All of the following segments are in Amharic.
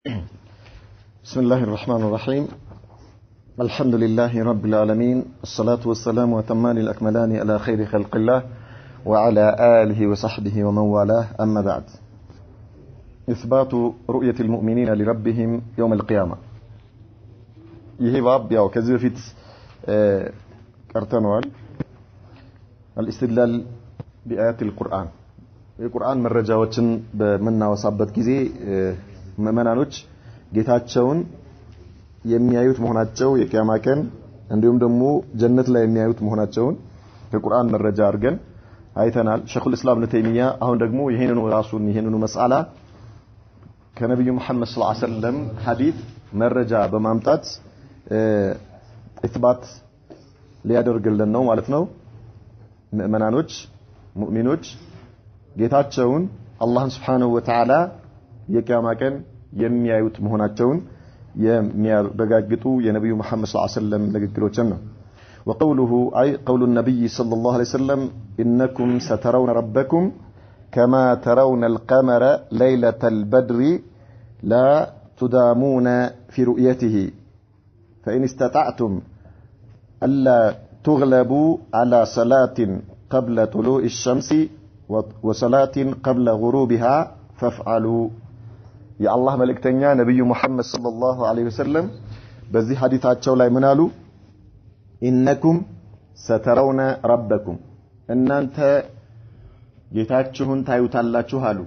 بسم الله الرحمن الرحيم. الحمد لله رب العالمين، الصلاة والسلام وتمان الأكملان على خير خلق الله وعلى آله وصحبه ومن والاه، أما بعد. إثبات رؤية المؤمنين لربهم يوم القيامة. ይሄ ባብ ያው ከዚህ በፊት ቀርተነዋል። الاستدلال بآيات القرآن የቁርአን መረጃዎችን በመናወሳበት ጊዜ መመናኖች ጌታቸውን የሚያዩት መሆናቸው የቂያማ ቀን እንዲሁም ደግሞ ጀነት ላይ የሚያዩት መሆናቸውን ከቁርአን መረጃ አድርገን አይተናል። ሸኹል እስላም ኢብኑ ተይሚያ አሁን ደግሞ ይሄንኑ መስአላ ከነብዩ መሐመድ ሰለላሁ ዐለይሂ ወሰለም ሐዲስ መረጃ በማምጣት ኢትባት ሊያደርግልን ነው ማለት ነው። ሙእሚናኖች ጌታቸውን አላህን Subhanahu Wa Ta'ala የቂያማ ቀን የሚያዩት መሆናቸውን የሚያረጋግጡ የነብዩ መሐመድ ሰለላሁ ዐለይሂ ወሰለም ንግግሮችን ነው። وقوله أي قول النبي صلى الله عليه وسلم إنكم سترون ربكم كما ترون القمر ليلة البدر لا تدامون في رؤيته فإن استطعتم ألا تغلبوا على صلاة قبل طلوع الشمس وصلاة قبل غروبها فافعلوا. يا الله ملكتنيا نبي محمد صلى الله عليه وسلم بذي حديثاتቸው ላይ ምን አሉ? إنكم سترون ربكم እናንተ ጌታችሁን ታዩታላችሁ አሉ።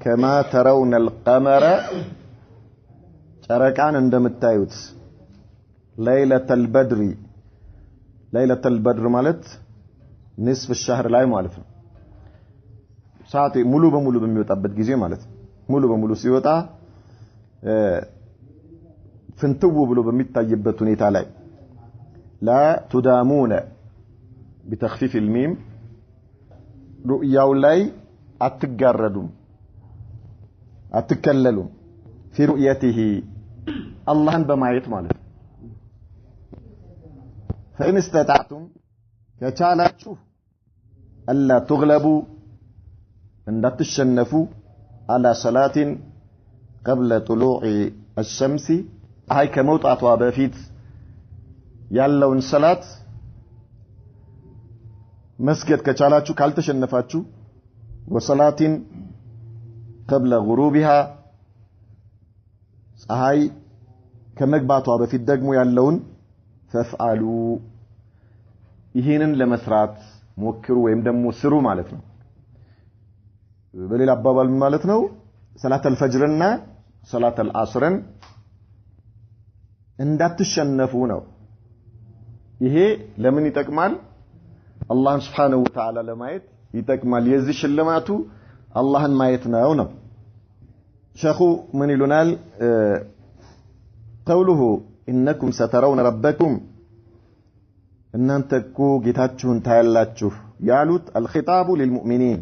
كما ترون القمر ጨረቃን እንደምታዩት ليلة البدر ማለት ንስፍ الشهر ላይ ማለት ነው። ሰዓት ሙሉ በሙሉ በሚወጣበት ጊዜ ማለት ነው። ሙሉ በሙሉ ሲወጣ ፍንትው ብሎ በሚታይበት ሁኔታ ላይ لا تدامون بتخفيف الميم رؤياው ላይ አትጋረዱም አትከለሉም في رؤيته አላህን በማየት ማለት ነው። فإن استطعتم ከቻላችሁ ألا تغلبوا እንዳትሸነፉ على صلاة قبل طلوع الشمس አይ ከመውጣቷ በፊት ያለውን ሰላት መስገድ ከቻላችሁ ካልተሸነፋችሁ وصلاة قبل غروبها ፀሐይ ከመግባቷ በፊት ደግሞ ያለውን فافعلوا ይሄንን ለመስራት ሞክሩ ወይም ደግሞ ስሩ ማለት ነው። በሌላ አባባል ማለት ነው ሰላተል ፈጅርና ሰላተል ዐስርን እንዳትሸነፉ ነው። ይሄ ለምን ይጠቅማል? አላህን Subhanahu Wa Ta'ala ለማየት ይጠቅማል። የዚህ ሽልማቱ አላህን ማየት ነው። ሸኹ ምን ይሉናል? قوله إنكم سترون ربكم እናንተ እኮ ጌታችሁን ታያላችሁ ያሉት الخطاب للمؤمنين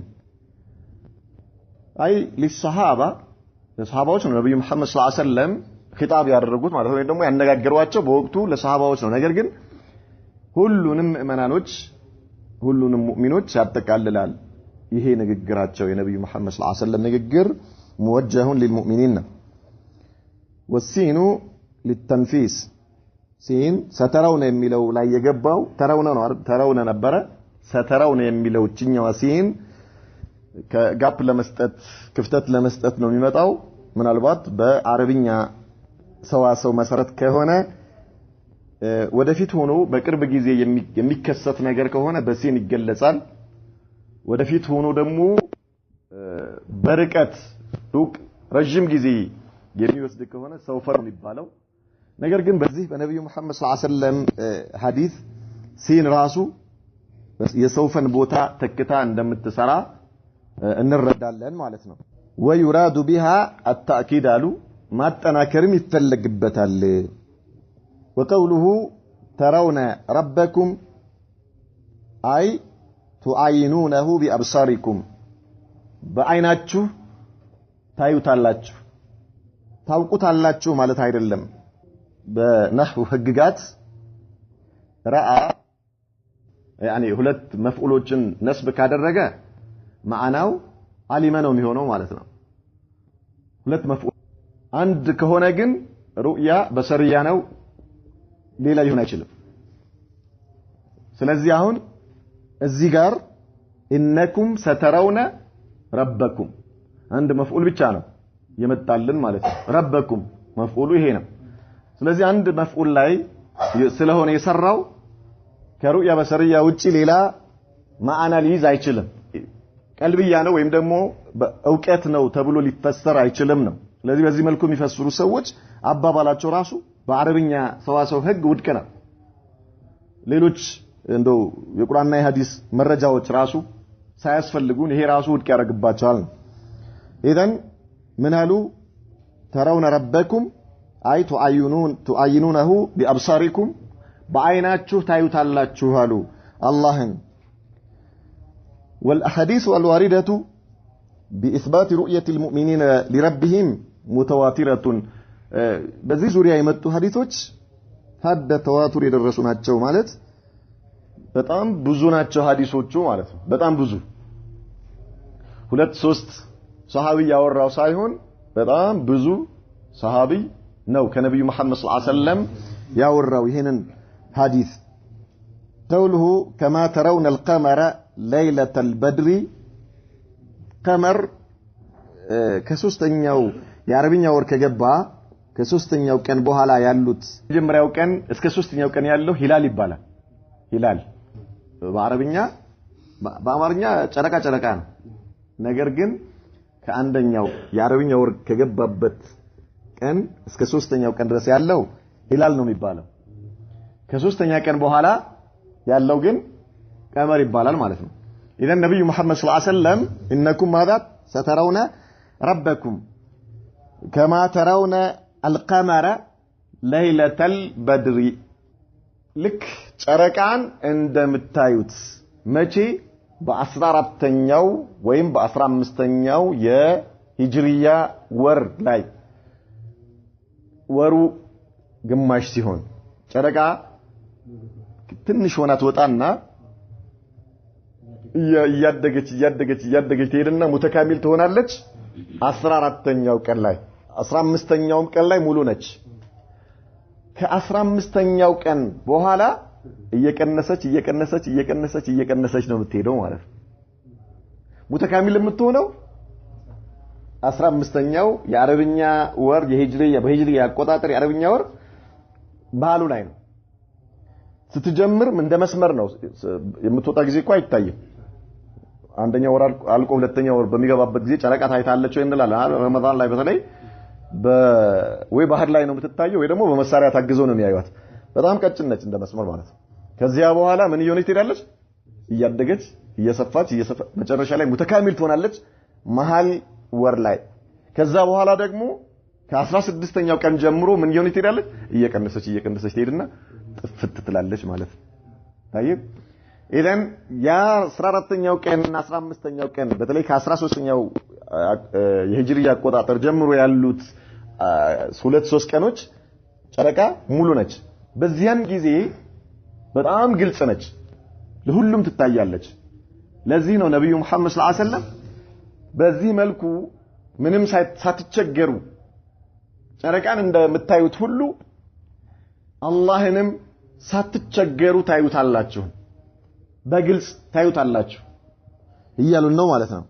አይ للصحابة ለሰሃባዎች ነው። ነብዩ መሐመድ ሰለላሁ ዐለይሂ ወሰለም ኺጣብ ያደረጉት ማለት ነው። ደግሞ ያነጋገሯቸው በወቅቱ ለሰሃባዎች ነው። ነገር ግን ሁሉንም ሙእሚናኖች ሁሉንም ሙእሚኖች ያጠቃልላል ይሄ ንግግራቸው። የነብዩ መሐመድ ሰለላሁ ዐለይሂ ወሰለም ንግግር موجه للمؤمنين والسين للتنفيس ሲን ሰተራውነ የሚለው ላይ የገባው ተራውነ ነበረ። ሰተራውነ የሚለው እኛው ሲን ከጋፕ ለመስጠት ክፍተት ለመስጠት ነው የሚመጣው። ምናልባት በአረብኛ ሰዋሰው መሰረት ከሆነ ወደፊት ሆኖ በቅርብ ጊዜ የሚከሰት ነገር ከሆነ በሲን ይገለጻል። ወደፊት ሆኖ ደግሞ በርቀት ሩቅ ረጅም ጊዜ የሚወስድ ከሆነ ሰውፈር የሚባለው ነገር ግን በዚህ በነብዩ መሐመድ ሰለላሁ ዐለይሂ ወሰለም ሐዲስ ሲን ራሱ የሰውፈን ቦታ ተክታ እንደምትሰራ እንረዳለን ማለት ነው። ويراد بها التأكيد አሉ ማጠናከርም ይፈልግበታል። وقوله ترون ربكم أي تعينونه بأبصاركم በአይናችሁ ታዩታላችሁ ታውቁታላችሁ ማለት አይደለም። በነህው ህግጋት ረአ يعني ሁለት መፍዑሎችን ነስብ ካደረገ ማዕናው አሊመ ነው የሚሆነው ማለት ነው። ሁለት መፍዑል አንድ ከሆነ ግን ሩእያ በሰርያ ነው ሌላ ሊሆን አይችልም ስለዚህ አሁን እዚህ ጋር ኢነኩም ሰተረውነ ረበኩም አንድ መፍዑል ብቻ ነው የመጣልን ማለት ነው ረበኩም መፍዑሉ ይሄ ነው ስለዚህ አንድ መፍዑል ላይ ስለሆነ የሰራው ከሩእያ በሰርያ ውጪ ሌላ ማዕና ሊይዝ አይችልም ቀልብያ ነው ወይም ደግሞ በእውቀት ነው ተብሎ ሊፈሰር አይችልም ነው ስለዚህ በዚህ መልኩ የሚፈስሩ ሰዎች አባባላቸው ራሱ በአረብኛ ሰዋሰው ህግ ውድቅ ነው ሌሎች እንደው የቁርአንና የሐዲስ መረጃዎች ራሱ ሳያስፈልጉን ይሄ ራሱ ውድቅ ያደርግባቸዋል ኢዘን ምን አሉ ተራውነ ረበኩም አይ ቱአይኑነሁ ቢአብሳሪኩም በአይናችሁ ታዩታላችሁ አሉ አላህን والأحاديث الواردة بإثبات رؤية المؤمنين لربهم متواترة በዚህ ዙሪያ የመጡ ሐዲሶች ሀደ ተዋቱር የደረሱ ናቸው ማለት በጣም ብዙ ናቸው ሐዲሶቹ ማለት ነው በጣም ብዙ ሁለት ሶስት ሱሐቢ ያወራው ሳይሆን በጣም ብዙ ሱሐቢ ነው ከነብዩ መሐመድ ሰለላሁ ዐለይሂ ወሰለም ያወራው ይሄንን ሐዲስ قوله كما ترون القمر ليلة البدر قمر ከሶስተኛው የአረብኛ ወር ከገባ ከሶስተኛው ቀን በኋላ ያሉት መጀመሪያው ቀን እስከ ሶስተኛው ቀን ያለው ሂላል ይባላል ሂላል በአማርኛ ጨረቃ ነው ነገር ግን ከአንደኛው የአረብኛ ወር ከገባበት ቀን እስከ ሶስተኛው ቀን ድረስ ያለው ሂላል ነው የሚባለው ከሶስተኛ ቀን በኋላ ያለው ግን ቀመር ይባላል ማለት ነው ኢዘን ነብዩ መሐመድ ሰለላሁ ዐለይሂ ወሰለም ኢነኩም ማذا سترون ربكم كما ترون القمر ليلة البدر ልክ ጨረቃን እንደምታዩት መቼ በ14ኛው ወይም በ15ኛው የሂጅሪያ ወር ላይ ወሩ ግማሽ ሲሆን ጨረቃ ትንሽ ሆና ትወጣና እያደገች ትሄድና ሙተካሚል ትሆናለች 14ኛው ቀን ላይ 15ኛው ቀን ላይ ሙሉ ነች ከ15ኛው ቀን በኋላ እየቀነሰች ነው የምትሄደው ማለት ነው ሙተካሚል የምትሆነው 15ኛው የአረብኛ ወር በሂጅሪያ አቆጣጠር የአረብኛ ወር ባህሉ ላይ ነው ስትጀምር እንደ መስመር ነው የምትወጣ ጊዜ እኮ አይታይም አንደኛው ወር አልቆ ሁለተኛው ወር በሚገባበት ጊዜ ጨረቃ ታይታለች ወይ እንላለን ረመዳን ላይ በተለይ ወይ ባህር ላይ ነው የምትታየው ወይ ደግሞ በመሳሪያ ታግዘው ነው የሚያዩት በጣም ቀጭን ነች እንደ መስመር ማለት ነው ከዚያ በኋላ ምን እየሆነች ትሄዳለች እያደገች እየሰፋች መጨረሻ ላይ ሙተካሚል ትሆናለች መሃል ወር ላይ ከዛ በኋላ ደግሞ ከ16ኛው ቀን ጀምሮ ምን እየሆነች ትሄዳለች እየቀነሰች ትሄድና ጥፍት ትላለች ማለት ነው ታይብ ኢዘን ያ 14ኛው ቀንና 15ኛው ቀን በተለይ ከ13ኛው የሂጅሪያ አቆጣጠር ጀምሮ ያሉት 2-3 ቀኖች ጨረቃ ሙሉ ነች በዚያን ጊዜ በጣም ግልጽ ነች ለሁሉም ትታያለች ለዚህ ነው ነብዩ መሐመድ ሰለላሁ ዐለይሂ ወሰለም በዚህ መልኩ ምንም ሳትቸገሩ ጨረቃን እንደምታዩት ሁሉ አላህንም ሳትቸገሩ ታዩታላችሁ በግልጽ ታዩታላችሁ እያሉን ነው ማለት ነው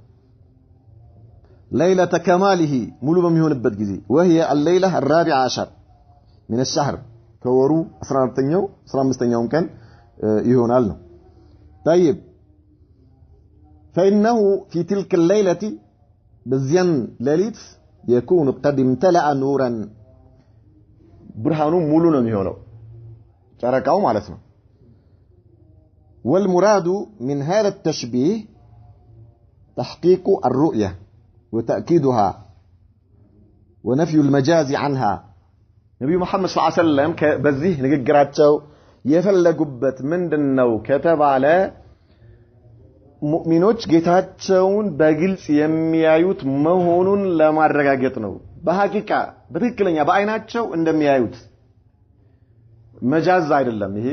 ليلة كماله ሙሉ በሚሆንበት ጊዜ وهي الليلة الرابعة عشر من الشهر ከወሩ 14ኛው 15ኛው ቀን ይሆናል ነው طيب فإنه في تلك الليلة በዚያን ሌሊት يكون قد امتلأ نورا ብርሃኑ ሙሉ ነው የሚሆነው ጨረቃው ማለት ነው والمراد من هذا التشبيه تحقيق الرؤية وتأكيدها ونفي المجاز عنها نبي محمد صلى الله عليه وسلم በዚህ ንግግራቸው የፈለጉበት ምንድነው ከተባለ ሙእሚኖች ጌታቸውን በግልጽ የሚያዩት መሆኑን ለማረጋገጥ ነው በሐቂቃ በትክክለኛ በአይናቸው እንደሚያዩት መጃዝ አይደለም ይሄ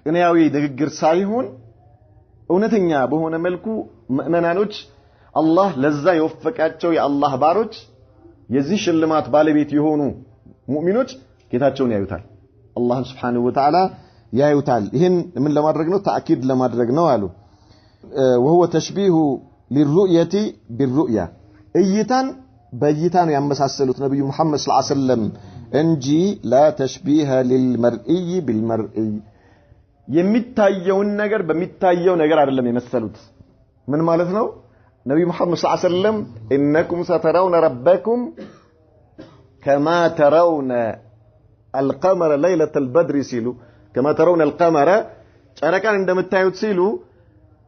ቅንያዊ ንግግር ሳይሆን እውነተኛ በሆነ መልኩ ሙእመናኖች አላህ ለዛ የወፈቃቸው የአላህ ባሮች የዚህ ሽልማት ባለቤት የሆኑ ሙእሚኖች ጌታቸውን ያዩታል አላህን Subhanahu Wa Ta'ala ያዩታል ይሄን ምን ለማድረግ ነው ተአኪድ ለማድረግ ነው አሉ وهو تشبيه للرؤيه بالرؤيه እይታን በእይታ ነው ያመሳሰሉት ነብዩ መሐመድ ሰለላሁ ዐለይሂ ወሰለም እንጂ لا تشبيه للمرئي بالمرئي የሚታየውን ነገር በሚታየው ነገር አይደለም የመሰሉት ምን ማለት ነው ነብዩ መሐመድ ሰለላሁ ዐለይሂ ወሰለም انكم سترون ربكم كما ترون القمر ليلة البدر ሲሉ كما ترون القمر ጨረቃን እንደምታዩት ሲሉ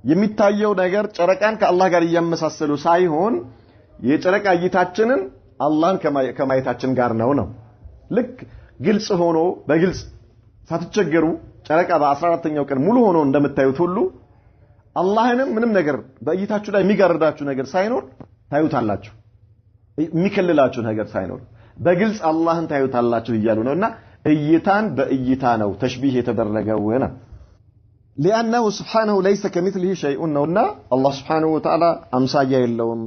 የሚታየው ነገር ጨረቃን ከአላህ ጋር ያመሳሰሉ ሳይሆን የጨረቃ እይታችንን አላህን ከማየታችን ጋር ነው ልክ ግልጽ ሆኖ በግልጽ ሳትቸገሩ ጨረቃ በ14ኛው ቀን ሙሉ ሆኖ እንደምታዩት ሁሉ አላህንም ምንም ነገር በእይታችሁ ላይ የሚጋርዳችሁ ነገር ሳይኖር ታዩታላችሁ የሚከልላችሁ ነገር ሳይኖር በግልጽ አላህን ታዩታላችሁ ይያሉ ነውና እይታን በእይታ ነው ተሽቢህ የተደረገው ነው لانه سبحانه ليس كمثله شيء نونا الله سبحانه وتعالى امثايا يلوم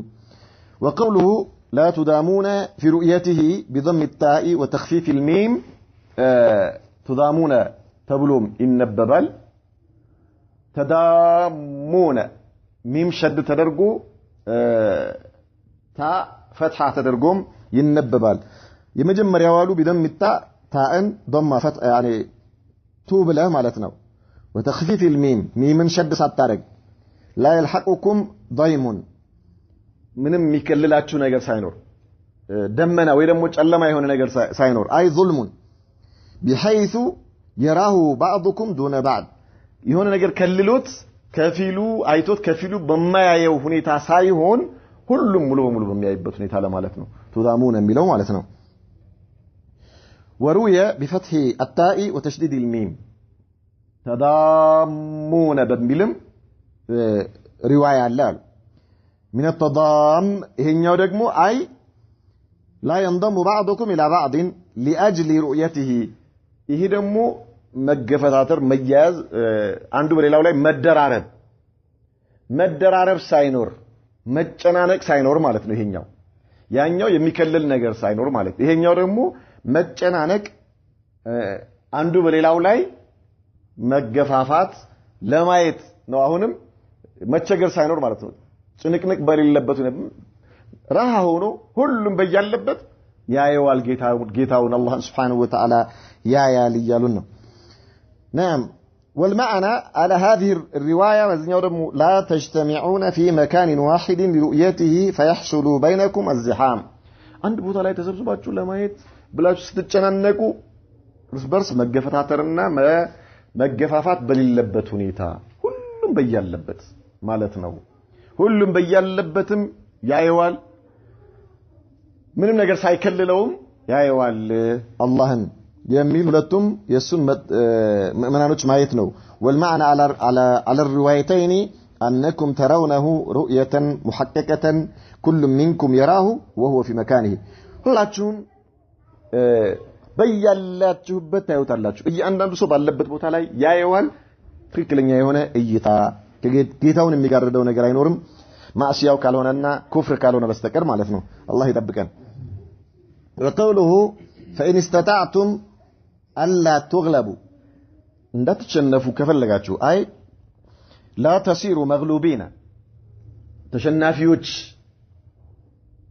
وقوله لا تدامون في رؤيته بضم التاء وتخفيف الميم تدامون تبلوم ينببال تدامون ميم شد تدرجو تاء فتحه تدرجوم ينببال يمجمريا والو بضم التاء تاءن ضم فتح يعني توب له معناتنا وتخفيف الميم ميم شد ساتارق لا يلحقكم ضيم ምንም የሚከልላችሁ ነገር ሳይኖር ደመና ወይ ደግሞ ጨለማ የሆነ ነገር ሳይኖር አይ ظلم بحيث يراه بعضكم دون بعض የሆነ ነገር ከልሎት ከፊሉ አይቶት ከፊሉ በማያየው ሁኔታ ሳይሆን ሁሉም ሙሉ በሙሉ በሚያይበት ሁኔታ ለማለት ነው تضامون የሚለው ማለት ነው وروي بفتح التاء وتشديد الميم تضامون በሚልም ሪዋያ አለ من التضام ይሄኛው ደግሞ አይ لا ينضم بعضكم الى بعض لاجل رؤيته ይሄ ደግሞ መገፈታተር መያዝ አንዱ በሌላው ላይ መደራረብ ሳይኖር መጨናነቅ ሳይኖር ማለት ነው ይሄኛው ያኛው የሚከለል ነገር ሳይኖር ማለት ይሄኛው ደግሞ መጨናነቅ አንዱ በሌላው ላይ መገፋፋት ለማየት ነው አሁንም መቸገር ሳይኖር ማለት ነው ጭንቅንቅ በሌለበት ነው ራሃ ሆኖ ሁሉም በያለበት ያየዋል ጌታውን አላህ Subhanahu Wa Ta'ala ያያል ይያሉን ነው نعم والمعنى على هذه الروايه وزنيو دمو لا تجتمعون في مكان واحد لرؤيته فيحصل بينكم الزحام አንድ ቦታ ላይ ተሰብስባችሁ ለማየት ብላችሁ ስትጨናነቁ በርስ መገፈታተርና መገፋፋት በሌለበት ሁኔታ ሁሉም በያለበት ማለት ነው ሁሉም በያለበትም ያየዋል ምንም ነገር ሳይከልለውም ያየዋል አላህን የሚል ሁለቱም የሱን ምዕመናኖች ማየት ነው والمعنى على الروايتين انكم ترونه رؤيه محققه كل منكم يراه وهو في مكانه ሁላችሁም በያላችሁበት ታዩታላችሁ እያንዳንዱ ሰው ባለበት ቦታ ላይ ያየዋል ትክክለኛ የሆነ እይታ ጌታውን የሚጋርደው ነገር አይኖርም ማዕሲያው ካልሆነና ኩፍር ካልሆነ በስተቀር ማለት ነው አላህ ይጠብቀን وقوله فإن استطعتم ألا تغلبوا እንዳትሸነፉ ከፈለጋችሁ አይ لا تصيروا مغلوبين ተሸናፊዎች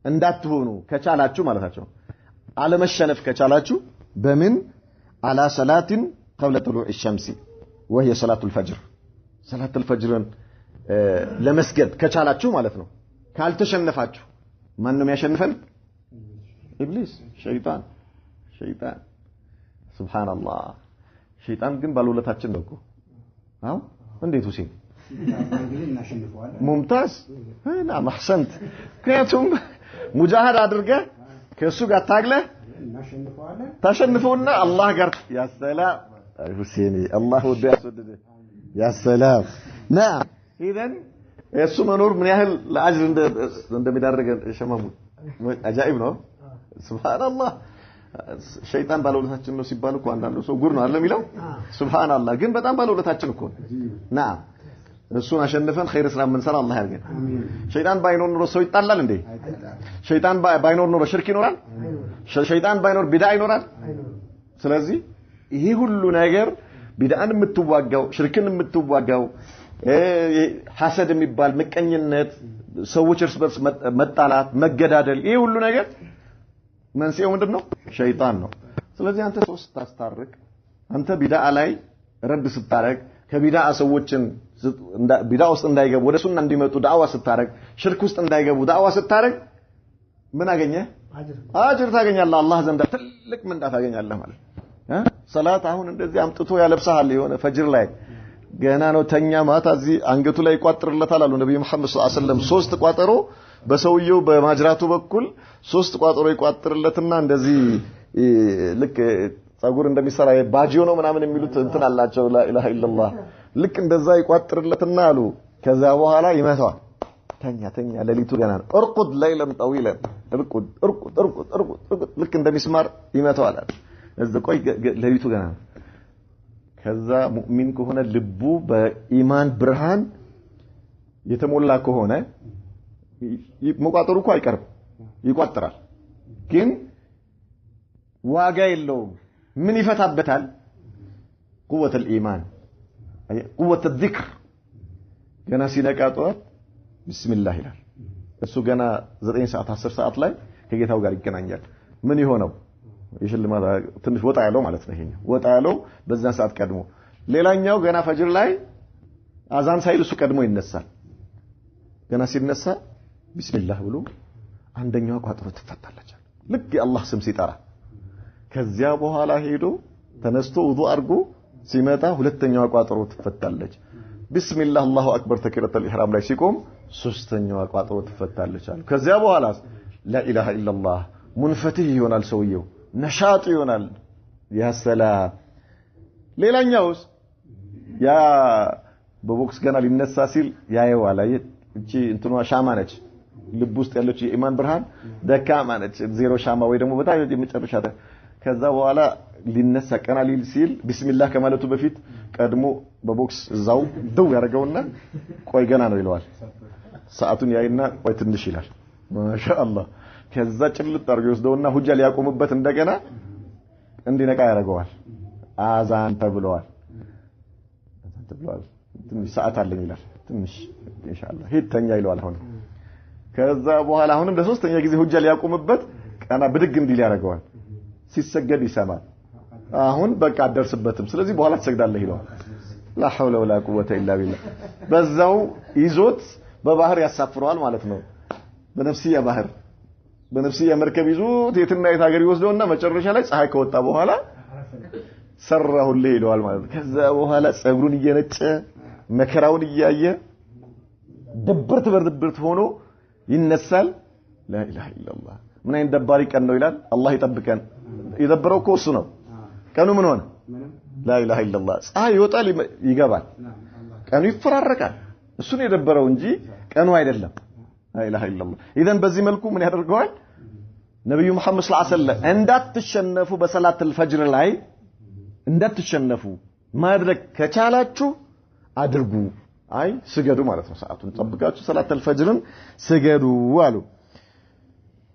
እንዳትሆኑ ከቻላችሁ ማለታቸው አለመሸነፍ ከቻላችሁ በምን على صلاة قبل طلوع الشمس وهي صلاة الفجر صلاة الفجر ለመስገድ ከቻላችሁ ማለት ነው ካልተሸነፋችሁ ማን ነው የሚያሸንፈን ኢብሊስ ሸይጣን ሱብሃንአላህ ሸይጣን ግን ባለውለታችን ነው እኮ አው እንዴት ሁሴን ሙምታዝ እና ማህሰንት ከያቱም ሙጃሃድ አድርገ ከሱ ጋር ታግለ ታሸንፈውና አላህ ጋር ያ ሰላም ሁሴኒ አላህ ወደ ያስወደደ ያ ሰላም نعم اذا እሱ መኖር ምን ያህል ለአጅር እንደሚዳረገ ሸማሙ አጃኢብ ነው ሱብሃንአላህ ሸይጣን ባለውለታችን ነው ሲባል እኮ አንዳንዱ ሰው ጉር ነው አይደል የሚለው ሱብሃንአላህ ግን በጣም ባለውለታችን እኮ نعم እሱን አሸንፈን ኸይር ስራ ምንሰራ አላህ ያርገን ሸይጣን ባይኖር ኑሮ ሰው ይጣላል እንዴ ሸይጣን ባይኖር ኑሮ ሽርክ ይኖራል ሸይጣን ባይኖር ቢድዓ ይኖራል ስለዚህ ይሄ ሁሉ ነገር ቢድዓን የምትዋጋው ሽርክን የምትዋጋው ሐሰድ የሚባል ምቀኝነት ሰዎች እርስ በርስ መጣላት መገዳደል ይሄ ሁሉ ነገር መንስኤው ምንድነው ሸይጣን ነው ስለዚህ አንተ ሶስት ታስታርቅ አንተ ቢድዓ ላይ ረድ ስታረግ ከቢድዓ ሰዎችን ቢድዓ ውስጥ እንዳይገቡ ወደ ሱና እንዲመጡ ዳዕዋ ስታረግ ሽርክ ውስጥ እንዳይገቡ ዳዕዋ ስታረግ ምን አገኘ አጅር ታገኛለህ አላህ ዘንድ ትልቅ ምንዳ ታገኛለህ ማለት ሰላት አሁን እንደዚህ አምጥቶ ያለብሳል የሆነ ፈጅር ላይ ገና ነው ተኛ ማታ እዚህ አንገቱ ላይ ይቋጥርለታል አሉ ነብዩ መሐመድ ሰለላሁ ዐለይሂ ወሰለም 3 ቋጠሮ በሰውየው በማጅራቱ በኩል 3 ቋጠሮ ይቋጥርለትና እንደዚህ ልክ ጸጉር እንደሚሰራ ባጂዮ ነው ምናምን የሚሉት እንትን አላቸው ላ ኢላሃ ኢላላህ ልክ እንደዛ ይቋጥርለትና አሉ ከዛ በኋላ ይመታዋል ተኛ ለሊቱ ገና ነው እርቁድ ለይለም ጠዊለን እርቁድ ልክ እንደሚስማር ይመታዋል እዛ ቆይ ለሊቱ ገና ነው ከዛ ሙእሚን ከሆነ ልቡ በኢማን ብርሃን የተሞላ ከሆነ መቋጠሩ እኮ አይቀርም ይቋጥራል ግን ዋጋ የለውም ምን ይፈታበታል قوة الإيمان أي قوة الذكر جنا سينك أطوات بسم الله ይላል እሱ ገና 9 ሰዓት 10 ሰዓት ላይ ከጌታው ጋር ይገናኛል ምን ይሆነው ይሽልማ ትንሽ ወጣ ያለው ማለት ነው ይሄኛው ወጣ ያለው በዛን ሰዓት ቀድሞ ሌላኛው ገና ፈጅር ላይ አዛን ሳይል እሱ ቀድሞ ይነሳል ገና ሲነሳ ቢስሚላህ ብሎ አንደኛው ቋጥሮ ትፈታለች ልክ የአላህ ስም ሲጠራ ከዚያ በኋላ ሄዶ ተነስቶ ውዱእ አድርጎ ሲመጣ ሁለተኛው ቋጥሮ ትፈታለች ቢስሚላህ አላሁ አክበር ተክቢረቱል ኢህራም ላይ ሲቆም ሶስተኛው ቋጥሮ ትፈታለች አሉ ከዚያ በኋላ ላ ኢላሃ ኢላላህ ሙንፈቲህ ይሆናል ሰውየው ነሻጥ ይሆናል ያ ሰላም ሌላኛውስ ያ በቦክስ ገና ሊነሳ ሲል ያየዋል እቺ እንትኗ ሻማ ነች ልብ ውስጥ ያለች የኢማን ብርሃን ደካማ ነች ዜሮ ሻማ ወይ ደግሞ በጣም የመጨረሻ ከዛ በኋላ ሊነሳ ቀና ሊል ሲል ቢስሚላህ ከማለቱ በፊት ቀድሞ በቦክስ እዛው ደው ያረጋውና ቆይ ገና ነው ይለዋል ሰዓቱን ያይና ቆይ ትንሽ ይላል ማሻአላህ ከዛ ጭልጥ አርጎ ይወስደውና ሁጃ ሊያቆምበት እንደገና እንዲነቃ ያረጋዋል አዛን ተብሏል ትንሽ ሰዓት አለኝ ይላል ትንሽ ኢንሻአላህ ሄተኛ ይለዋል አሁን ከዛ በኋላ አሁንም ለሶስተኛ ጊዜ ሁጃ ሊያቆምበት ቀና ብድግ እንዲል ያረጋዋል ሲሰገድ ይሰማል አሁን በቃ አደርስበትም ስለዚህ በኋላ ተሰግዳለህ ይለዋል لا حول ولا قوه الا بالله በዛው ይዞት በባህር ያሳፍረዋል ማለት ነው በነፍስያ መርከብ ይዞት የትና የት ሀገር ይወስደውና መጨረሻ ላይ ፀሐይ ከወጣ በኋላ ሰራሁልህ ይለዋል ማለት ነው ከዛ በኋላ ጸጉሩን እየነጨ መከራውን እያየ ድብርት በድብርት ሆኖ ይነሳል لا اله الا الله ምን አይነት ደባሪ ቀን ነው ይላል አላህ ይጠብቀን ይደብረው እኮ እሱ ነው ቀኑ ምን ሆነ لا اله الا الله ፀሐይ ይወጣል ይገባል ቀኑ ይፈራረቃል እሱን የደበረው እንጂ ቀኑ አይደለም لا اله الا الله اذا በዚህ መልኩ ምን ያደርገዋል ነብዩ መሐመድ ሰለላሁ ዐለይሂ ወሰለም እንዳትሸነፉ በሰላተል ፈጅር ላይ እንዳትሸነፉ ማድረግ ከቻላችሁ አድርጉ አይ ስገዱ ማለት ነው ሰዓቱን ጠብቃችሁ ሰላተል ፈጅርን ስገዱ አሉ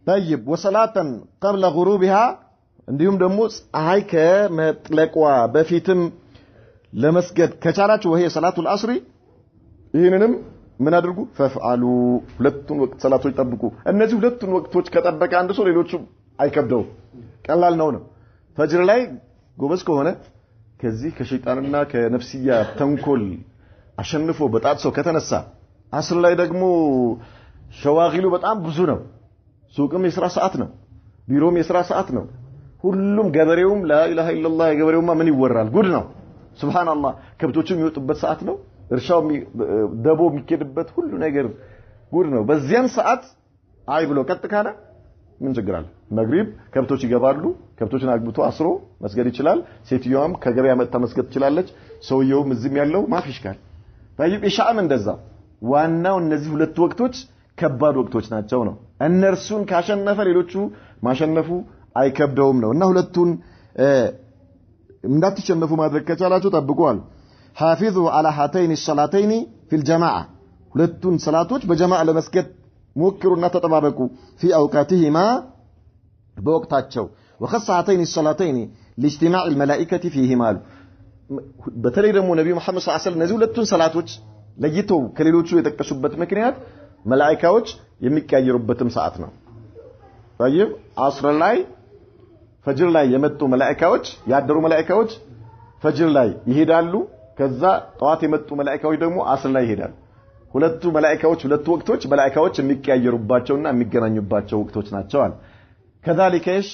طيب وصلاه قبل غروبها እንዲሁም ደግሞ ፀሐይ ከመጥለቋ በፊትም ለመስገድ ከቻላችሁ ወይ ሰላቱል አስሪ ይሄንንም ምን አድርጉ ፈፍአሉ ሁለቱን ወቅት ሰላቶች ጠብቁ እነዚህ ሁለቱን ወቅቶች ከጠበቀ አንድ ሰው ሌሎቹ አይከብደው ቀላል ነው ፈጅር ላይ ጎበዝ ከሆነ ከዚህ ከሸይጣንና ከነፍስያ ተንኮል አሸንፎ በጣት ሰው ከተነሳ አስር ላይ ደግሞ ሸዋጊሉ በጣም ብዙ ነው ሱቅም የሥራ ሰዓት ነው ቢሮም የሥራ ሰዓት ነው ሁሉም ገበሬውም لا اله الا الله ገበሬውማ ምን ይወራል ጉድ ነው ሱብሃንአላህ ከብቶቹም የሚወጡበት ሰዓት ነው እርሻው ደቦ የሚከድበት ሁሉ ነገር ጉድ ነው በዚያን ሰዓት አይ ብሎ ቀጥ ካለ ምን ችግር አለ መግሪብ ከብቶች ይገባሉ ከብቶችን አግብቶ አስሮ መስገድ ይችላል ሴትዮዋም ከገበያ መጣ መስገድ ትችላለች ሰውየውም እዚህም ያለው ማፊሽካል ታይብ ኢሻም እንደዛ ዋናው እነዚህ ሁለት ወቅቶች ከባድ ወቅቶች ናቸው ነው እነርሱን ካሸነፈ ሌሎቹ ማሸነፉ አይከብደውም ነው እና ሁለቱን እንዳትሸነፉ ማድረግ ከቻላችሁ ጠብቁ አሉ حافظوا على هاتين الصلاتين في الجماعة ሁለቱን ሰላቶች በጀማዓ ለመስገድ ሞክሩና ተጠባበቁ في أوقاتهما በወቅታቸው وخص هاتين الصلاتين لاجتماع الملائكة فيهما በተለይ ደግሞ ነብዩ መሐመድ ሰለላሁ ዐለይሂ ወሰለም እነዚህ ሁለቱን ሰላቶች ለይተው ከሌሎቹ የተቀሱበት ምክንያት መላእክቶች የሚቀያየሩበትም ሰዓት ነው طيب አስር ላይ ፈጅር ላይ የመጡ መላእክቶች ያደሩ መላእክቶች ፈጅር ላይ ይሄዳሉ ከዛ ጧት የመጡ መላእክቶች ደግሞ አስር ላይ ይሄዳሉ ሁለቱ መላእክቶች ሁለቱ ወቅቶች መላእክቶች የሚቀያየሩባቸውና የሚገናኙባቸው ወቅቶች ናቸው አለ كذلكش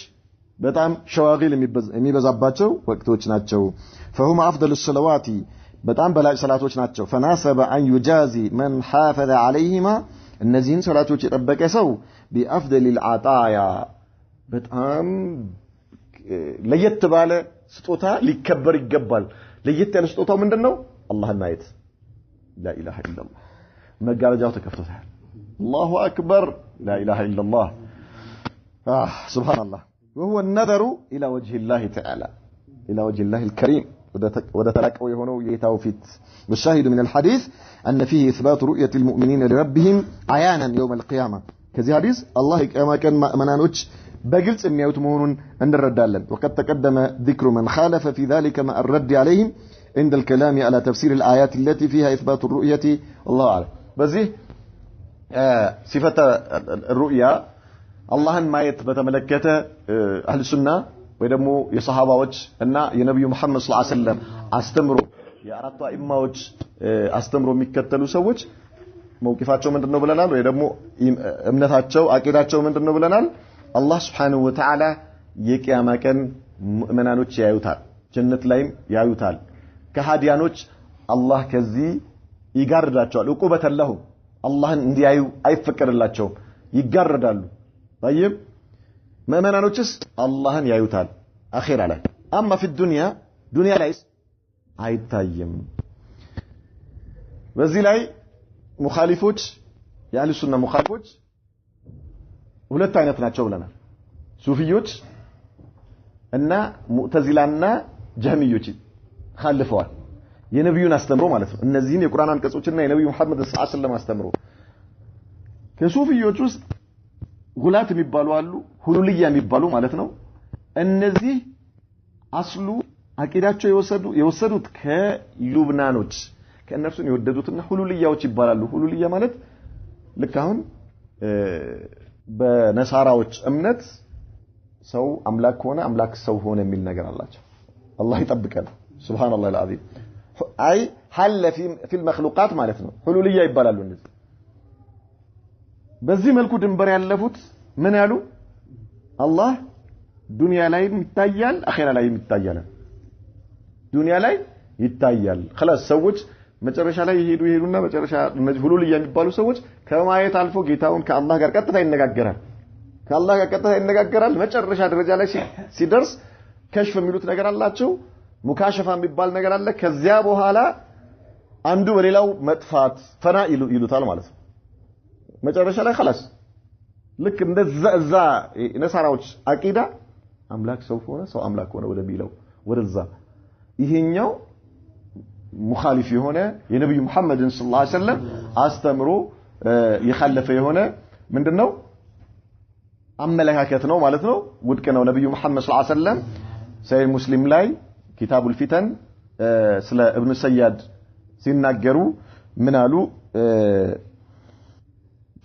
በጣም ሸዋጊል የሚበዛባቸው ወቅቶች ናቸው فهم افضل الصلوات በጣም በላጭ ሰላቶች ናቸው فناسب ان يجازي من حافظ عليهما እነዚህን ሰላቶች የጠበቀ ሰው بافضل العطايا በጣም ለየት ባለ ስጦታ ሊከበር ይገባል ለየት ያለ ስጦታው ምንድነው አላህን ማየት لا اله الا الله መጋረጃው ተከፍቶታል الله اكبر لا اله الا الله سبحان الله وهو النظر الى وجه الله تعالى الى وجه الله الكريم وتلقوا يهونوا يتوفيت والشاهد من الحديث ان فيه اثبات رؤيه المؤمنين لربهم عيانا يوم القيامه كذي حديث الله كما كان منانوች بجلጽ የሚያዩት መሆኑን እንረዳለን وقد تقدم ذكر من خالف في ذلك مع الرد عليهم عند الكلام على تفسير الايات التي فيها اثبات الرؤيه والله اعلم በዚህ صفه الرؤيا አላህን ማየት በተመለከተ አህሉ ሱና ወይ ደግሞ የሷሃባዎች እና የነብዩ መሐመድ ሰለላሁ ዐለይሂ ወሰለም አስተምሮ የአራቱ አኢማዎች አስተምሮ የሚከተሉ ሰዎች መውቂፋቸው ምንድነው ብለናል ወይ ደግሞ እምነታቸው አቂዳቸው ምንድነው ብለናል አላህ Subhanahu Wa Ta'ala የቂያማ ቀን ሙእሚናኖች ያዩታል ጀነት ላይም ያዩታል ከሃዲያኖች አላህ ከዚህ ይጋርዳቸዋል ዑቁበተላሁ አላህን እንዲያዩ አይፈቀድላቸውም ይጋርዳሉ طيب مؤمنانوچስ አላህን ያዩታል አኺራ ላይ اما في الدنيا ዱንያ ላይስ አይታይም በዚህ ላይ ሙኻሊፎች የአህሉ ሱና ሙኻሊፎች ሁለት አይነት ናቸው ብለናል ሱፊዮች እና ሙዕተዚላና ጀህሚዮች ኻልፈዋል የነብዩን አስተምሮ ማለት ነው እነዚህን የቁርአን አንቀጾችና የነብዩ መሐመድ ሰለላሁ ዐለይሂ ወሰለም አስተምሮ ከሱፊዮች ውስጥ ጉላት የሚባሉ አሉ ሁሉልያ የሚባሉ ማለት ነው እነዚህ አስሉ አቂዳቸው የወሰዱት ከሉብናኖች ከእነርሱን የወደዱትና ሁሉልያዎች ይባላሉ ሁሉልያ ማለት ልክ አሁን በነሳራዎች እምነት ሰው አምላክ ሆነ አምላክ ሰው ሆነ የሚል ነገር አላቸው አላህ ይጠብቀን ሱብሃንአላህ العظيم አይ ሐለ في المخلوقات ማለት ነው ሁሉልያ ይባላሉ እነዚህ በዚህ መልኩ ድንበር ያለፉት ምን ያሉ አላህ ዱንያ ላይ ይታያል አኺራ ላይ ይታያል ዱንያ ላይ ይታያል خلاص ሰዎች መጨረሻ ላይ ይሄዱና መጨረሻ እነዚህ ሁሉልያ የሚባሉ ሰዎች ከማየት አልፎ ጌታውን ከአላህ ጋር ቀጥታ ይነጋገራል ከአላህ ጋር ቀጥታ ይነጋገራል መጨረሻ ደረጃ ላይ ሲደርስ ከሽፍ የሚሉት ነገር አላቸው ሙካሸፋ የሚባል ነገር አለ ከዚያ በኋላ አንዱ በሌላው መጥፋት ፈና ይሉታል ማለት ነው መጨረሻ ላይ خلاص ልክ እንደዛ ነሳራዎች አቂዳ አምላክ ሰው ሆነ ሰው አምላክ ሆነ ወደሚለው ወደዛ ይሄኛው ሙኻሊፍ የሆነ የነብዩ መሐመድን ሰለላሁ ዐለይሂ ወሰለም አስተምሮ ይخالف የሆነ ምንድነው አመለካከት ነው ማለት ነው ውድቅ ነው ነብዩ መሐመድ ሰለላሁ ዐለይሂ ወሰለም ሰሂህ ሙስሊም ላይ ኪታቡል ፊተን ስለ ኢብኑ ሰያድ ሲናገሩ ምን አሉ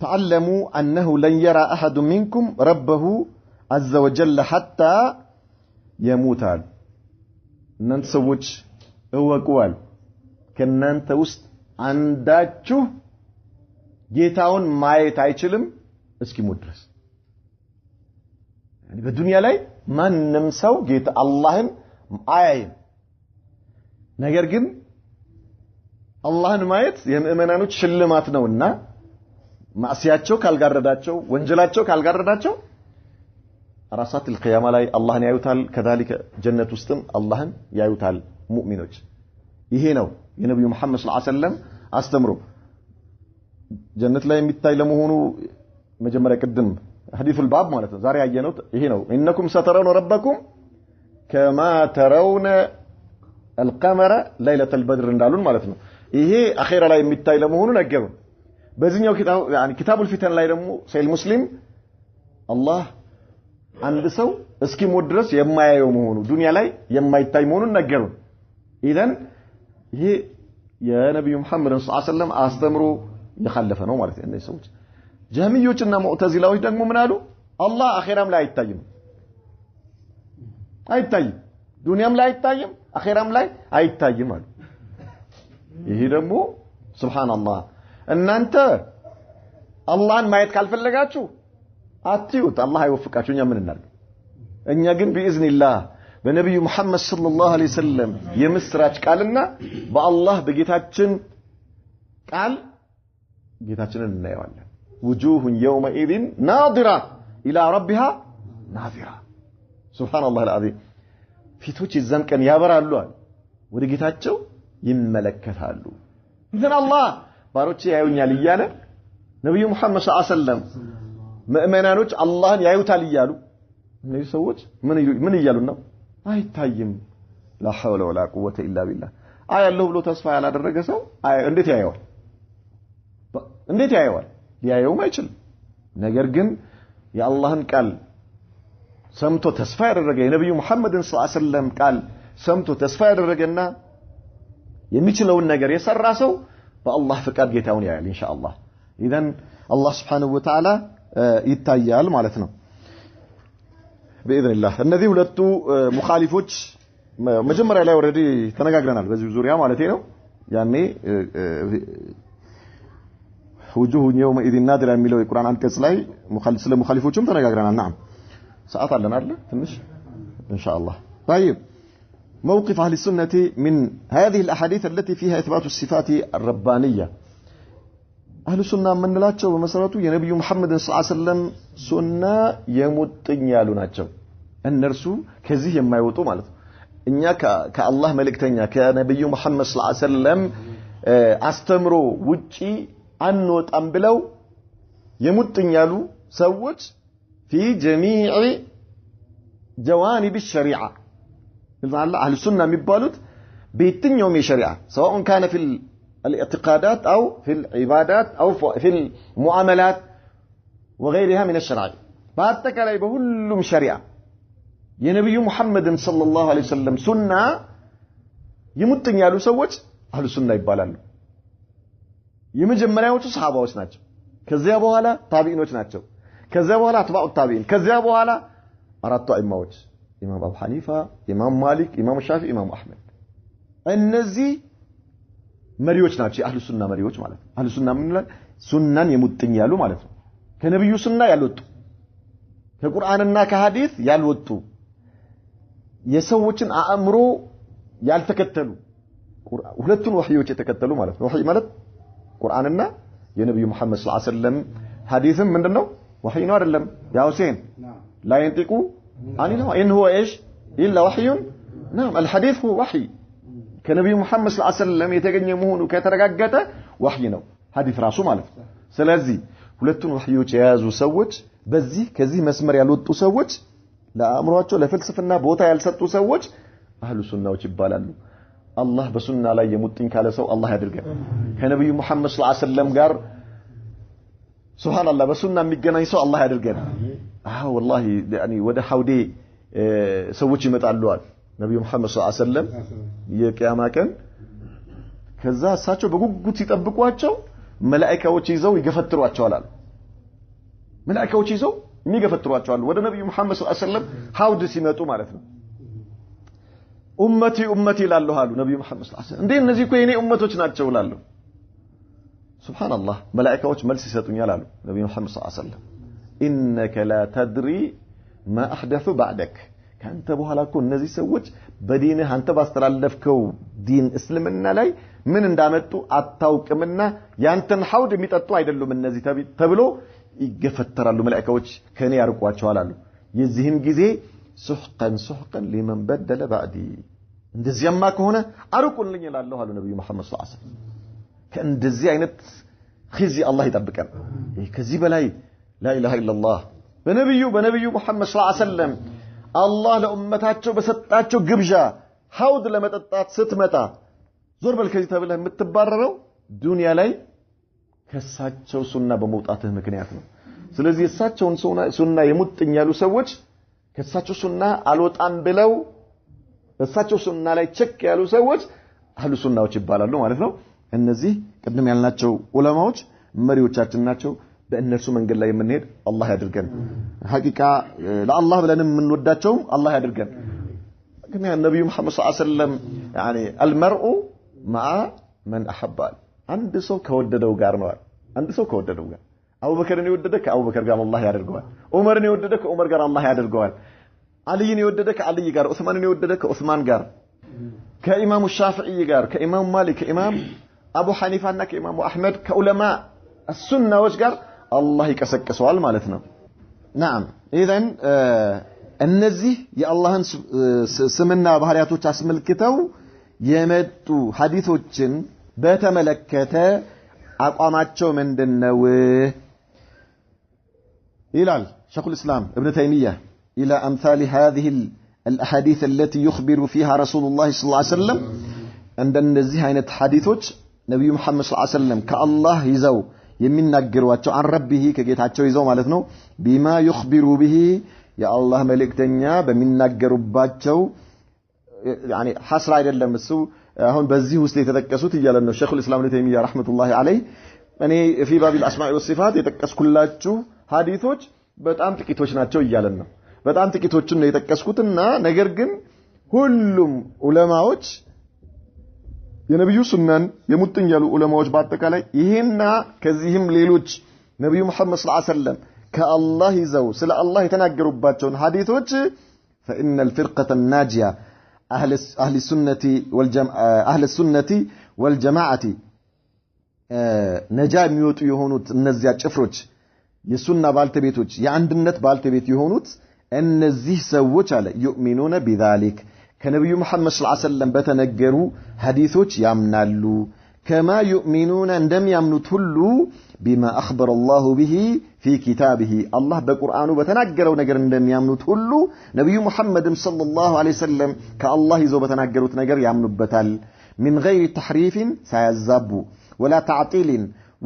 تعلموا أنه لن يرى أحد منكم ربه عز وجل حتى يموت እናንተ ሰዎች እወቁዋል ከናንተ ውስጥ አንዳችሁ ጌታውን ማየት አይችልም እስኪሞት ድረስ يعني በዱንያ ላይ ማንንም ሰው ጌታ አላህን አያይም ነገር ግን አላህን ማየት የሙእሚናኖች ሽልማት ነውና ማዕሲያቸው ካልጋረዳቸው ወንጀላቸው ካልጋረዳቸው ራሳት القيامه ላይ አላህን ያዩታል ከذلك ጀነት ውስጥም አላህን ያዩታል ሙእሚኖች ይሄ ነው የነብዩ መሐመድ ሰለላሁ ዐለይሂ ወሰለም አስተምሮ ጀነት ላይ የሚታይ ለመሆኑ መጀመሪያ ቀደም ሐዲሱል ባብ ማለት ነው ዛሬ ያየነው ይሄ ነው ኢነኩም ሰተረውነ ረበኩም ከማ ተረውነ القمر ليله البدر እንዳሉን ማለት ነው ይሄ አኺራ ላይ የሚታይ ለመሆኑ ነገሩ በዚህኛው ኪታቡል ፊተን ላይ ደግሞ ሰሂህ ሙስሊም አላህ አንድ ሰው እስኪሞት ድረስ የማያየው መሆኑ ዱንያ ላይ የማይታይ መሆኑን ነገሩ ኢዘን ይሄ የነብዩ መሐመድ ሰለላሁ ዐለይሂ ወሰለም አስተምሮ የخالፈ ነው ማለት ነው እነዚህ ሰዎች ጀህሚዮችና ሙዕተዚላዎች ደግሞ ምን አሉ አላህ አኺራም ላይ አይታይም ዱንያም ላይ አይታይም አኺራም ላይ አይታይም አሉ ይሄ ደግሞ ሱብሃንአላህ እናንተ አላህን ማየት ካልፈለጋችሁ አትዩት አላህ አይወፍቃችሁ እኛ ምን እናድርግ እኛ ግን بإذنillah በነብዩ መሐመድ ሰለላሁ ዐለይሂ ወሰለም የምስራች ቃልና በአላህ በጌታችን ቃል ጌታችንን እናየዋለን وجوه يومئذ ناظرة إلى ربها ناظرة سبحان الله العظيم ፊቶች ይዘን ቀን ያበራሉ ወደ ጌታቸው ይመለከታሉ ኢዘን አላህ ባሮቼ ያዩኛል እያለ ነብዩ መሐመድ ሰለላሁ ዐለይሂ ወሰለም ሙእሚናኖች አላህን ያዩታል እያሉ እነዚህ ሰዎች ምን እያሉ ነው አይታይም لا حول ولا قوة إلا بالله አያለው ብሎ ተስፋ ያላደረገ ሰው እንዴት ያየዋል ሊያየው ማይችል ነገር ግን የአላህን ቃል ሰምቶ ተስፋ ያደረገ የነብዩ መሐመድን ሰለላሁ ዐለይሂ ወሰለም ቃል ሰምቶ ተስፋ ያደረገና የሚችለውን ነገር የሰራ ሰው በአላህ ፍቃድ ጌታውን ያያል ኢንሻአላህ ኢዘን አላህ Subhanahu Wa Ta'ala ይታያል ማለት ነው በኢذنላህ እነዚህ ሁለቱ ሙኻሊፎች መጀመሪያ ላይ ኦሬዲ ተነጋግረናል በዚህ ዙሪያ ማለት ነው ያኔ وجوه يومئذ نادرة የሚለው የቁርአን አንቀጽ ላይ ስለ ሙኻሊፎችም ተነጋግረናል نعم ሰዓት አለን አይደል ትንሽ ኢንሻአላህ طيب موقف اهل السنه من هذه الاحاديث التي فيها اثبات الصفات الربانيه اهل السنه ምንላቸው በመሰረቱ የነብዩ መሐመድ ሰለላሁ ዐለይሂ ወሰለም ሱና የሙጥኝ ያሉ ናቸው እነርሱ ከዚህ የማይወጡ ማለት ነው እኛ ከአላህ መልእክተኛ ከነብዩ መሐመድ ሰለላሁ ዐለይሂ ወሰለም አስተምሮ ውጪ አንወጣም ብለው የሙጥኝ ያሉ ሰዎች في جميع جوانب الشريعه الله اهل السنه የሚባሉት በየትኛውም የሸሪዓ سواء كان في الاعتقادات او في العبادات او في المعاملات وغيرها من الشرائع በአጠቃላይ በሁሉም ሸሪዓ የነብዩ መሐመድን ሰለላሁ ዐለይሂ ወሰለም ሱና የሙጥኝ ያሉ ሰዎች አህሉ ሱና ይባላሉ የመጀመሪያዎቹ ሰሃባዎች ናቸው ከዚያ በኋላ ታቢዒኖች ናቸው ከዚያ በኋላ አትባኡ ታቢዒን ከዚያ በኋላ አራቱ አይማዎች ኢማም አቡ ሐኒፋ ኢማም ማሊክ ኢማም ሻፊዒ ኢማም አህመድ እነዚህ መሪዎች ናቸው የአህሉ ሱና መሪዎች ማለት ነው አህሉ ሱና ምን ይላል ሱናን የሙጥኝ ያሉ ማለት ነው ከነብዩ ሱና ያልወጡ ከቁርአንና ከሐዲስ ያልወጡ የሰዎችን አእምሮ ያልተከተሉ ሁለቱን ወህዮች የተከተሉ ማለት ነው ወህይ ማለት ቁርአንና የነብዩ መሐመድ ሰለላሁ ዐለይሂ ወሰለም ሐዲስም ምንድነው وحي ነው አይደለም ያ ሁሴን لا ينطق عن الهوى ان هو ايش الا وحي نعم الحديث هو وحي ከነብዩ መሐመድ ሰለላሁ ዐለይሂ ወሰለም የተገኘ መሆኑ ከተረጋገጠ ወህይ ነው ሐዲስ ራሱ ማለት ነው ስለዚህ ሁለቱን ወህዮች የያዙ ሰዎች በዚህ ከዚህ መስመር ያልወጡ ሰዎች ለአእምሮአቸው ለፍልስፍና ቦታ ያልሰጡ ሰዎች አህሉ ሱናዎች ይባላሉ አላህ በሱና ላይ የሙጥኝ ካለ ሰው አላህ ያድርገን ከነብዩ መሐመድ ሰለላሁ ዐለይሂ ወሰለም ጋር ሱብሃንአላህ በሱና የሚገናኝ ሰው አላህ ያድርገን والله يعني ወደ ሐውዴ ሰዎች ይመጣሉ አለ ነብዩ መሐመድ ሰለላሁ ዐለይሂ ወሰለም የቂያማ ቀን ከዛ እሳቸው በጉጉት ሲጠብቋቸው መላእክቶች ይዘው ይገፈትሯቸዋል አለ መላእክቶች ይዘው የሚገፈትሯቸዋል ወደ ነብዩ መሐመድ ሰለላሁ ዐለይሂ ወሰለም ሐውድ ሲመጡ ማለት ነው ኡመቲ ይላሉ አሉ ነብዩ መሐመድ ሰለላሁ ዐለይሂ ወሰለም እንዴ እነዚህ እኮ የኔ ኡመቶች ናቸው ይላሉ ሱብሃንአላህ መላእክቶች መልስ ይሰጡኛል አሉ ነብዩ መሐመድ ሰለላሁ ዐለይሂ ወሰለም ኢነከ ላ ተድሪ ማ አህደሱ ባዕደክ ካንተ በኋላ እኮ እነዚህ ሰዎች በዲንህ አንተ ባስተላለፍከው ዲን እስልምና ላይ ምን እንዳመጡ አታውቅምና ያንተን ሐውድ የሚጠጡ አይደሉም እነዚህ ተብሎ ይገፈተራሉ መላእክቶች ከኔ ያርቋቸዋል አሉ የዚህም ጊዜ ሱህቀን ሊመን በደለ ባዕዲ እንደዚያማ ከሆነ አርቁልኝ ይላል አሉ ነብዩ መሐመድ ሰለላሁ ዐለይሂ ወሰለም ከእንደዚህ አይነት ኺዚ አላህ ይጠብቀን ከዚህ በላይ لا اله الا الله በነብዩ መሐመድ ሰለላሁ ዐለይሂ ወሰለም አላህ ለኡመታቸው በሰጣቸው ግብዣ ሐውድ ለመጠጣት ስትመጣ ዞር በል ከዚህ ተብለህ የምትባረረው ዱንያ ላይ ከሳቸው ሱና በመውጣትህ ምክንያት ነው ስለዚህ እሳቸውን ሱና የሙጥኝ ያሉ ሰዎች ከሳቸው ሱና አልወጣም ብለው እሳቸው ሱና ላይ ቸክ ያሉ ሰዎች አህሉ ሱናዎች ይባላሉ ማለት ነው እነዚህ ቅድም ያልናቸው ዑለማዎች መሪዎቻችን ናቸው በእነርሱ መንገድ ላይ የምንሄድ አላህ ያድርገን ሐቂቃ ለአላህ ብለን የምንወዳቸው አላህ ያድርገን ግን ነብዩ መሐመድ ሰለላሁ ዐለይሂ ወሰለም يعني المرء مع من احب አንድ ሰው ከወደደው ጋር ነው አንድ ሰው ከወደደው ጋር አቡበከርን የወደደ ከአቡበከር ጋር አላህ ያደርገዋል ዑመርን የወደደ ከዑመር ጋር አላህ ያደርገዋል አልይን የወደደ ከአልይ ጋር ዑስማንን የወደደ ከዑስማን ጋር ከኢማሙ ሻፊዒ ጋር ከኢማሙ ማሊክ ከኢማም አቡ ሐኒፋና ከኢማሙ አህመድ ከዑለማ السنዎች ጋር አላህ ይቀሰቅሰዋል ማለት ነው نعم اذا እነዚህ የአላህን ስምና ባህሪያቶች አስመልክተው የመጡ ሐዲሶችን በተመለከተ አቋማቸው ምንድነው ይላል شيخ الإسلام ابن تيمية إلى أمثال هذه الأحاديث التي يخبر فيها رسول الله صلى الله عليه وسلم عند النزيه عينة حديثوች ነብዩ መሐመድ ሰለላሁ ዐለይሂ ወሰለም ከአላህ ይዘው የሚናገሯቸው عن ربه ከጌታቸው ይዘው ማለት ነው بما يخبر به የአላህ መልእክተኛ በሚናገሩባቸው يعني حصر አይደለም እሱ አሁን በዚህ ውስጥ የተጠቀሱት ይያለን ነው ሼኹ الإسلام ابن تيمية رحمة الله عليه እኔ في باب الأسماء والصفات የተጠቀስኩላችሁ ሐዲሶች በጣም ጥቂቶች ናቸው ይያለን ነው በጣም ጥቂቶችን ነው የተጠቀስኩትና ነገር ግን ሁሉም ዑለማዎች የነብዩ ሱናን የሙጥኝ ያሉ ዑለማዎች በአጠቃላይ ይሄና ከዚህም ሌሎች ነብዩ መሐመድ ሰለላሁ ዐለይሂ ወሰለም ከአላህ ይዘው ስለ አላህ የተናገሩባቸውን ሐዲሶች فإن الفرقة الناجية أهل السنة والجماعة ነጃ የሚወጡ የሆኑት እነዚያ ጭፍሮች የሱና ባልተቤቶች የአንድነት ባልተቤት የሆኑት እነዚህ ሰዎች አለ يؤمنون بذلك ከነብዩ መሐመድ ሰለላሁ ዐለይሂ ወሰለም በተነገሩ ሐዲሶች ያምናሉ كما يؤمنون እንደሚያምኑት ሁሉ بما أخبر الله به في كتابه الله በቁርአኑ በተናገረው ነገር እንደሚያምኑት ሁሉ ነብዩ መሐመድ ሰለላሁ ዐለይሂ ወሰለም ከአላህ ይዘው በተናገሩት ነገር ያምኑበታል من غير تحريف ሳያዛቡ ولا تعطيل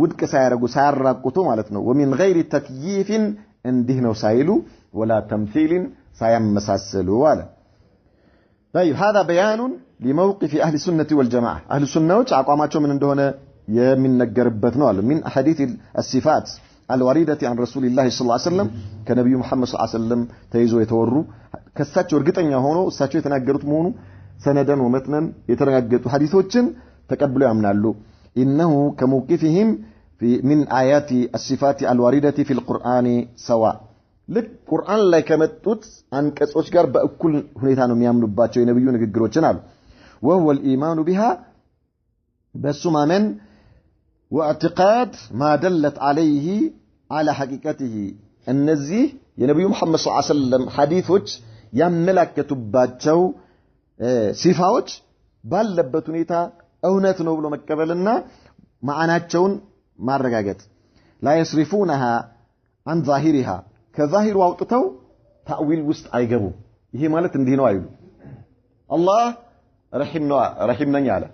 ውድቅ ሳያረጉ ሳያራቁቱ ማለት ነው ومن غير تكييف እንዲህ ነው ሳይሉ ولا تمثيل ሳያመሳሰሉ አለ طيب هذا بيان لموقف أهل السنة والجماعة أهل السنة አቋማቸው ምን እንደሆነ የሚነገርበት ነው አለ من أحاديث الصفات الواردة عن رسول الله صلى الله عليه وسلم كنبي محمد صلى الله عليه وسلم ተይዞ የተወሩ ከሳቸው እርግጠኛ ሆኖ እሳቸው የተናገሩት መሆኑ ሰነደን ወመትነን የተረጋገጡ ሐዲሶችን ተቀብለው ያምናሉ إنه كموقفهم من آيات الصفات الواردة في القرآن سواء ልክ ቁርአን ላይ ከመጡት አንቀጾች ጋር በእኩል ሁኔታ ነው የሚያምኑባቸው የነብዩ ንግግሮችን አሉ وهو الإيمان بها بسمامن واعتقاد ما دلت عليه على حقيقته እነዚህ የነብዩ መሐመድ ሰለላሁ ዐለይሂ ወሰለም ሐዲሶች ያመላከቱባቸው ሲፋዎች ባለበት ሁኔታ እውነት ነው ብሎ መቀበልና ማዕናቸውን ማረጋገጥ لا يصرفونها عن ظاهرها ከዛሂሩ አውጥተው ታዊል ውስጥ አይገቡም ይሄ ማለት እንዲህ ነው አይሉ አላህ ረሂም ነኝ አለ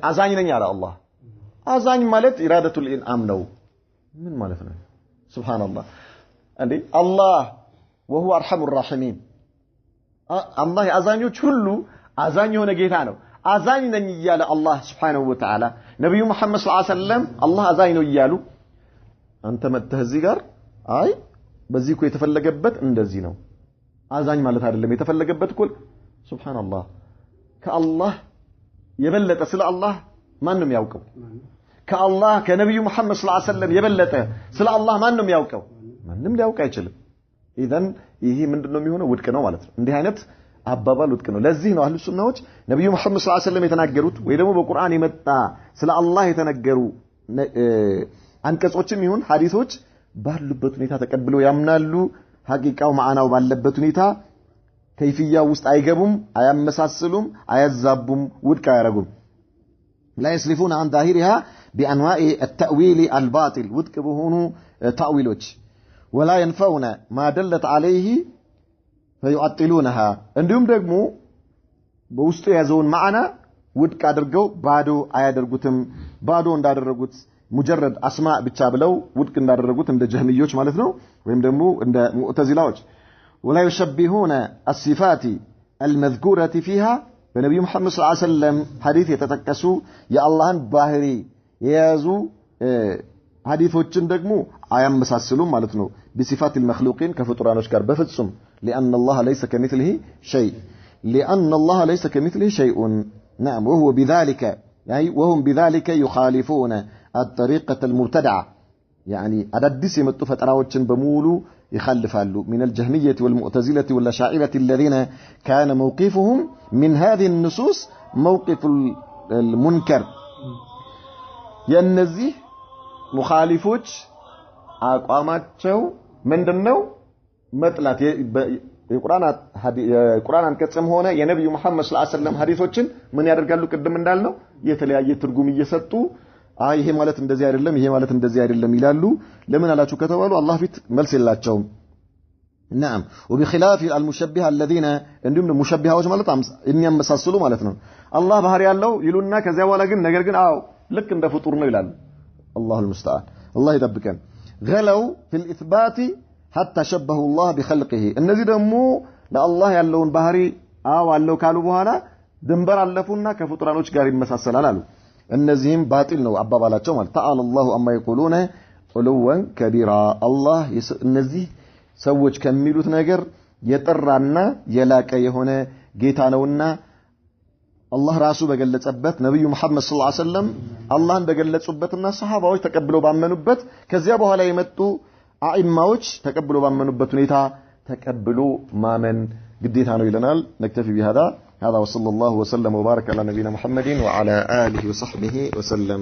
አዛኝ ነኝ አለ አላህ አዛኝ ማለት ኢራደቱል ኢንዓም ነው ምን ማለት ነው ሱብሃንአላህ እንዴ አላህ وهو ارحم الراحمين አላህ አዛኞች ሁሉ አዛኝ የሆነ ጌታ ነው አዛኝ ነኝ እያለ አላህ Subhanahu Wa Ta'ala ነብዩ መሐመድ ሰለላሁ ዐለይሂ ወሰለም አላህ አዛኝ ነው እያሉ አንተ መጥተህ እዚህ ጋር አይ በዚህ እኮ የተፈለገበት እንደዚህ ነው አዛኝ ማለት አይደለም የተፈለገበት እኮ ሱብሃንአላህ ከአላህ የበለጠ ስለ አላህ ማንንም ያውቀው ከአላህ ከነብዩ መሐመድ ሰለላሁ ዐለይሂ ወሰለም የበለጠ ስለ አላህ ማንንም ያውቀው ማንንም ሊያውቅ አይችልም ኢዘን ይሄ ምንድነው የሚሆነው ውድቅ ነው ማለት ነው እንዲህ አይነት አባባል ውድቅ ነው ለዚህ ነው አህሉ ሱናዎች ነብዩ መሐመድ ሰለላሁ ዐለይሂ ወሰለም የተናገሩት ወይ ደግሞ በቁርአን የመጣ ስለ አላህ የተነገሩ አንቀጾችም ይሁን ሐዲሶች ባሉበት ሁኔታ ተቀብለው ያምናሉ ሐቂቃው ማዕናው ባለበት ሁኔታ ከይፍያው ውስጥ አይገቡም አያመሳስሉም አያዛቡም ውድቅ አያረጉም لا يسلفون عن ظاهرها بانواع التاويل الباطل ውድቅ በሆኑ ታዊሎች ولا ينفون ما دلت عليه فيعطلونها እንዲሁም ደግሞ በውስጡ ያዘውን ማዕና ውድቅ አድርገው ባዶ አያደርጉትም ባዶ እንዳደረጉት ሙጀረድ አስማዕ ብቻ ብለው ውድቅ እንዳደረጉት እንደ ጀህሚዮች ማለት ነው ወይም ደግሞ እንደ ሙዕተዚላዎች ولا يشبهون الصفات المذكورة فيها በነብዩ መሐመድ ሰለላሁ ዐለይሂ ወሰለም ሐዲስ የተጠቀሱ የአላህን ባህሪ የያዙ ሐዲሶችን ደግሞ አያመሳስሉም ማለት ነው بصفات المخلوقين ከፍጡራኖች ጋር በፍጹም لأن الله ليس كمثله شيء لأن الله ليس كمثله شيء نعم وهو بذلك يعني وهم بذلك يخالفون الطريقة المبتدعة يعني أددس يمتو فتراوچن بمولو يخلفالو من الجهمية والمعتزلة والأشاعرة الذين كان موقفهم من هذه النصوص موقف المنكر ينزيه مخالفوች አቋማቸው ምንድነው መጥላት የቁርአን አንቀጽም ሆነ የነብዩ መሐመድ ሰለላሁ ዐለይሂ ወሰለም ሐዲሶችን ምን ያደርጋሉ ቅድም እንዳልነው የተለያየ ትርጉም እየሰጡ ይሄ ማለት እንደዚህ አይደለም ይሄ ማለት እንደዚህ አይደለም ይላሉ ለምን አላችሁ ከተባሉ አላህ ፊት መልስ የላቸውም نعم وبخلاف المشبهه الذين እንዲሁም ሙሸቢሃዎች ማለት የሚያመሳስሉ ማለት ነው አላህ ባህሪ ያለው ይሉና ከዚያ በኋላ ግን ነገር ግን ልክ እንደ ፍጡር ነው ይላሉ الله المستعان الله يطبقن غلوا في الاثبات حتى شبهوا الله بخلقه እነዚህ ደግሞ ለአላህ ያለውን ባህሪ አለው ካሉ በኋላ ድንበር አለፉና ከፍጡራኖች ጋር ይመሳሰላል አሉ እነዚህም ባጢል ነው አባባላቸው ማለት تعالى الله اما يقولون علوا كبيرا الله እነዚህ ሰዎች ከሚሉት ነገር የጠራና የላቀ የሆነ ጌታ ነውና አላህ ራሱ በገለጸበት ነብዩ መሐመድ ሰለላሁ ዐለይሂ ወሰለም አላህን በገለጹበትና ሰሃባዎች ተቀብለው ባመኑበት ከዚያ በኋላ የመጡ አኢማዎች ተቀብለው ባመኑበት ሁኔታ ተቀብሎ ማመን ግዴታ ነው ይለናል نكتفي بهذا هذا وصلى الله وسلم وبارك على نبينا محمد وعلى آله وصحبه وسلم